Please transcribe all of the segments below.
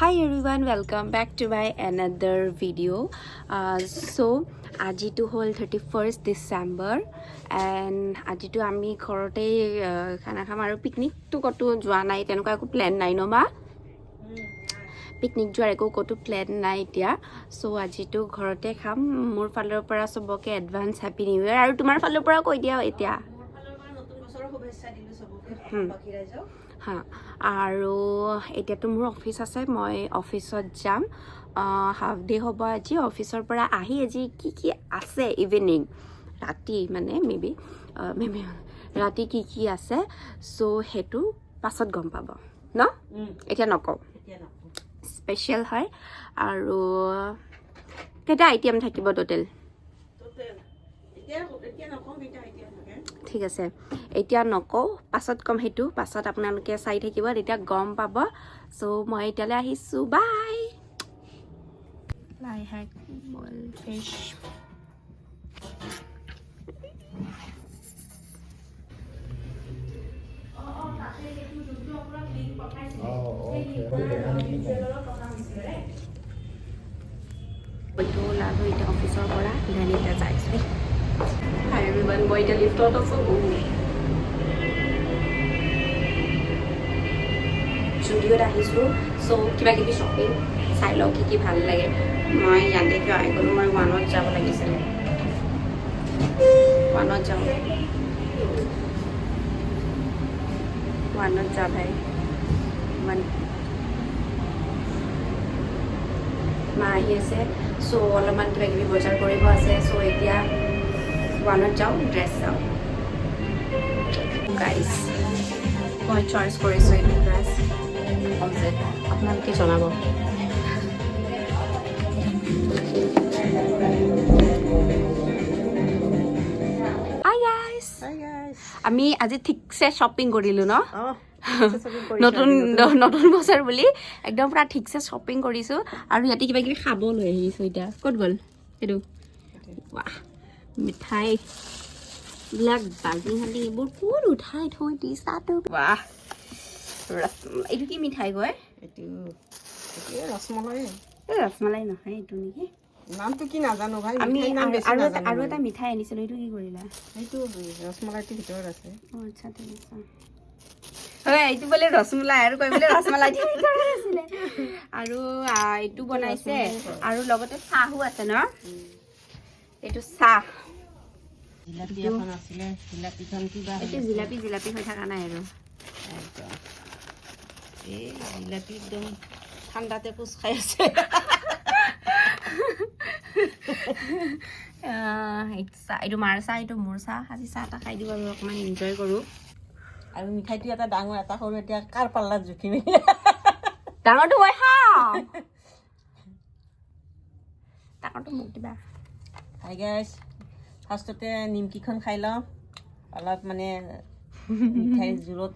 Hi everyone, welcome back to my another video. So আজি to hol 31st December and আজি to আমি ঘৰতে খানা খাম আৰু পিকনিক তো কতো যোৱা নাই তেনেকুৱা একো প্ল্যান নাই ন মা পিকনিক যোৱাৰ একো কতো প্ল্যান নাই এতিয়া সো আজি তো ঘৰতে খাম মোৰ ফালৰ পৰা সবকে এডভান্স হ্যাপি নিউ ইয়াৰ আৰু তোমাৰ ফালৰ পৰা কৈ দিয়া এতিয়া মোৰ ফালৰ পৰা নতুন বছৰৰ শুভেচ্ছা দিলো সবকে বাকি ৰাইজক হা আৰু এতিয়াতো মোৰ অফিস আছে মই অফিসত যাম হাফ ডে হ'ব আজি অফিসৰ পৰা আহি আজি কি আছে ইভিনিং ৰাতি মানে মেবি ৰাতি কি আছে সো হেতু পাছত গম পাব ন এতিয়া নকও স্পেশাল হয় আৰু কেটা আইটেম থাকিব টোটাল এতিয়া নকও কেটা আইটেম থাকে ঠিক আছে এতিয়া নকও পাছত কম হেতু পাছত আপোনালোকে চাই থাকিব তেতিয়া গম পাব সো মই এতিয়ালে আহিছো বাই লাই hack ball fish Itu lalu itu officer pula dan itu saya. Hi everyone, boy the lift out of the Studio dah hisu, so kita kita shopping. Saya log kiki ভাল লাগে. মই ইয়াতে কি আই গলো মই ওয়ানত যাব লাগিছিল. ওয়ানত যাও. ওয়ানত যাব ভাই. মা আহি আছে সো অলপমান কিবা কিবি বজাৰ কৰিব আছে সো এতিয়া ওয়ানত যাও ড্ৰেছ চাও গাইস মই চইচ কৰিছো এই ড্ৰেছ অবজেক্ট আপোনালোকে জনাব হাই গাইস আমি আজি ঠিকছে শপিং কৰিলো ন নতুন বছৰ বুলি একদম পুৰা ঠিকছে শপিং কৰিছো আৰু ইয়াতে কিবা কিবি খাব লৈ আহিছো এতিয়া ক'ত গ'ল এটো বাহ মিঠাই ব্লাক বাজি হালি এইবোৰ কোন উঠাই থৈ দিছাটো বাহ এইটো কি মিঠাই গয় এইটো ৰসমলাই নহয় এইটো নেকি নামটো কি নাজানো ভাই মিঠাই নাম বেছি নাজানো আৰু এটা মিঠাই আনিছিলো এইটো কি কৰিলা এইটো ৰসমলাইটো ভিতৰত আছে আচ্ছা ঠিক আছে হয় এইটো বলে ৰসমলাই আৰু কই বলে ৰসমলাই ভিতৰত আছিলে আৰু এইটো বনাইছে আৰু লগতে চাহু আছে ন এইটো চাহ জিলাপি এখন আছিলে জিলাপিখন কিবা এইটো জিলাপি হৈ থকা নাই আৰু এই জিলাপি একদম ঠাণ্ডাতে পুচ খাই আছে এইটো মাৰ চাহ এইটো মোৰ চাহ আজি চাহ এটা খাই দিব আৰু অকণমান এনজয় কৰোঁ আৰু মিঠাইটো এটা ডাঙৰ এটা সৰু এতিয়া কাৰ পাল্লাত জুখিবি ডাঙৰটো মই খাওঁ ডাঙৰটো মোক দিবা হাই গাইছ ফাৰ্ষ্টতে নিমকিখন খাই লওঁ অলপ মানে মিঠাইৰ জোৰত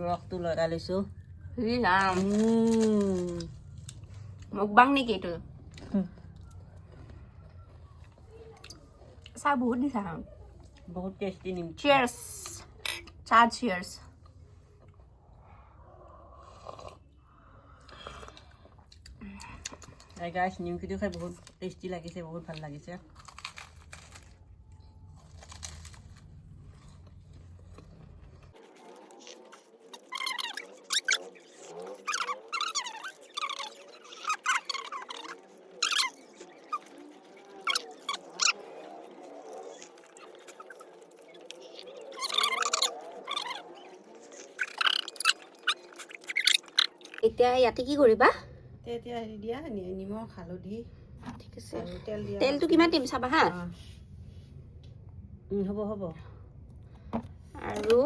ৰসটো লগাই লৈছোঁ মুখবাং নেকি এইটো চাহ বহুত দিছা বহুত টেষ্টি নিমকি চিয়াৰ্ছ চাহ চিয়াৰ্ছ গাইছ নিমকিটো খাই বহুত টেষ্টি লাগিছে বহুত ভাল লাগিছে এতিয়া ইয়াতে কি কৰিবা এতিয়া হেৰি দিয়া নিমখ হালধি ঠিক আছে তেল দিয়া তেলটো কিমান দিম চাবা হা হ'ব আৰু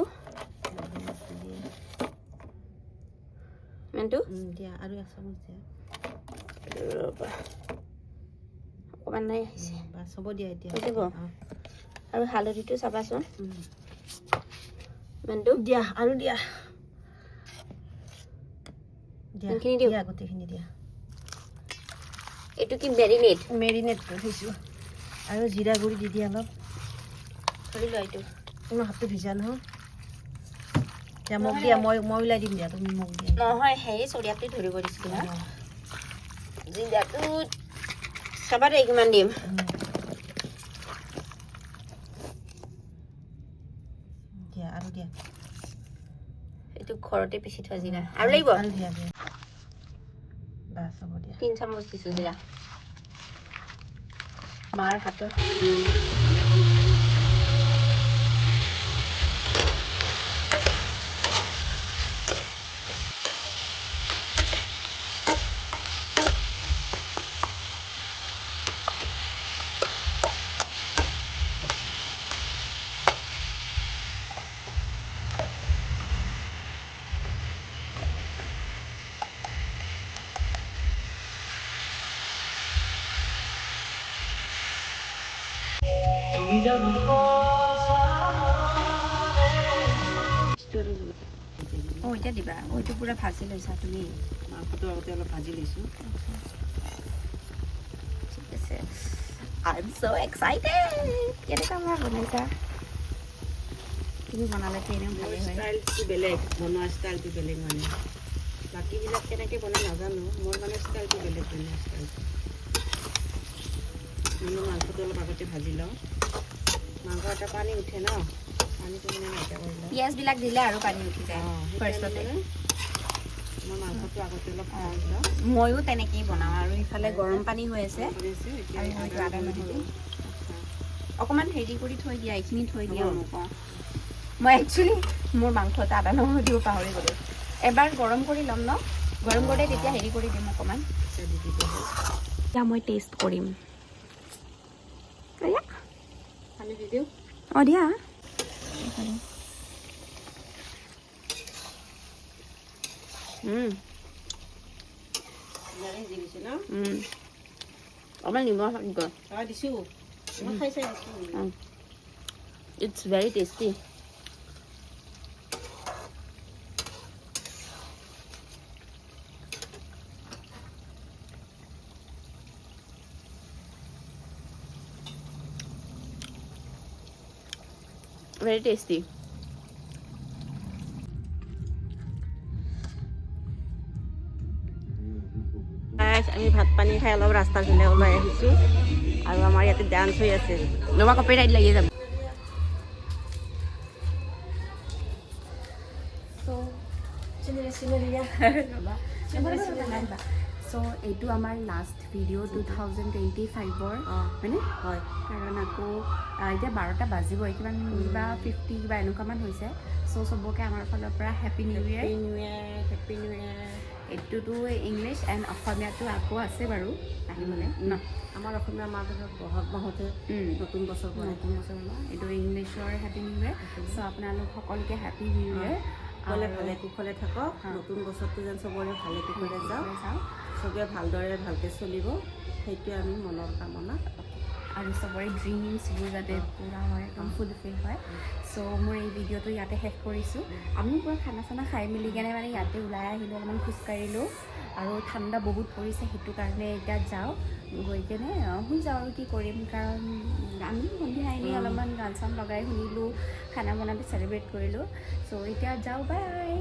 মেনটো দিয়া আৰু এক চামুচ দিয়া অকমান নাই আহিছে বাছ হ'ব দিয়া এতিয়া আৰু হালধিটো চাবাচোন মেনটো দিয়া আৰু দিয়া দিয়া গোটেইখিনি দিয়া এইটো কি মেৰিনেট কৰি থৈছোঁ আৰু জিৰা গুড়ি দি দিয়া অলপ ধৰি লোৱা এইটো তোমাৰ হাতটো ভিজা নহয় এতিয়া মোক দিয়া মই ওলাই দিম দিয়া তুমি মোক দিয়া নহয় সেই চৰিয়াতে ধৰিব দিছিলোঁ জিৰাটোত চাবা দেই কিমান দিম দিয়া আৰু দিয়া এইটো ঘৰতে পিচি থোৱা জিৰা আৰু লাগিব আৰু দিয়া বাছ হ'ব দিয়া 3 চামুচ দিছোঁ জিৰা মাৰ হাতৰ এতিয়া দিবা এইটো পুৰা ভাজি লৈছা তুমি মাংসটো আগতে অলপ ভাজি লৈছোঁ ঠিক আছে I'm so excited কেনেকুৱা মই বনাইছা তুমি বনালেতো এনেও ভালেই হয় ষ্টাইলটো বেলেগ বনোৱা ষ্টাইলটো বেলেগ মানে বাকীবিলাক কেনেকৈ বনাই নাজানো মোৰ মানে ষ্টাইলটো বেলেগ বনোৱা ষ্টাইলটো মানে মাংসটো অলপ আগতে ভাজি লওঁ মাংস এটা পানী উঠে ন পানীটো মানে নাইকিয়া কৰি লওঁ পিঁয়াজবিলাক দিলে আৰু পানী উঠি যায় ফাৰ্ষ্টতে মই মাংসটো আগতে অলপ ভাজি লওঁ ময়ো তেনেকেই বনাওঁ আৰু ইফালে গৰম পানী হৈ আছে এতিয়া আৰু মইতো আদা নহৰু অকণমান হেৰি কৰি থৈ দিয়া এইখিনি থৈ দিয়া মোক মই একচুৱেলি মোৰ মাংসত আদা নহৰু দিব পাহৰি গ'লোঁ এবাৰ গৰম কৰি ল'ম ন গৰম কৰোঁতে তেতিয়া হেৰি কৰি দিম অকণমান এতিয়া মই টেষ্ট কৰিম পানী দি দিওঁ অঁ দিয়া দি দিছোঁ ন অকণমান নিমখ দিছোঁ মই খাই চাই দিছোঁ it's very tasty very tasty আমি ভাত পানী খাই অলপ ৰাস্তাৰ ফালে ওলাই আহিছোঁ আৰু আমাৰ ইয়াতে ডান্স হৈ আছে নবা কপিৰাইট লাগি যাব চ' এইটো আমাৰ লাষ্ট ভিডিঅ' 2025ৰ হয়নে হয় কাৰণ আকৌ এতিয়া 12টা বাজিবই কিমান কিবা 50 কিবা এনেকুৱামান হৈছে চ' চবকে আমাৰ ফালৰ পৰা happy new year happy new year এইটোতো ইংলিছ এণ্ড অসমীয়াটো আকৌ আছে বাৰু আহিবলৈ ন আমাৰ অসমীয়া মাহত বহাগ মাহতে নতুন বছৰ পৰে নতুন বছৰ এইটো ইংলিছৰ হেপী নিউ ইয়েৰ চ' আপোনালোক সকলোকে হেপী নিউ ইয়েৰ সকলোৱে ভালে কুশলে থাকক নতুন বছৰটো যেন চবৰে ভালে কুশলে যাওক চবে ভালদৰে ভালকৈ চলিব সেইটোৱে আমি মনৰ কামনা আৰু চবৰে ড্ৰিমছবোৰ যাতে পূৰা হয় একদম ফুলফিল হয় চ' মোৰ এই ভিডিঅ'টো ইয়াতে শেষ কৰিছোঁ আমি পূৰা খানা চানা খাই মেলি কেনে মানে ইয়াতে ওলাই আহিলোঁ অলপমান খোজকাঢ়িলোঁ আৰু ঠাণ্ডা বহুত পৰিছে সেইটো কাৰণে এতিয়া যাওঁ গৈ কেনে শুই যাওঁ আৰু কি কৰিম কাৰণ আমি সন্ধিয়া এনেই অলপমান গান চান লগাই শুনিলোঁ খানা বনাওঁতে চেলিব্ৰেট কৰিলোঁ চ' এতিয়া যাওঁ বাই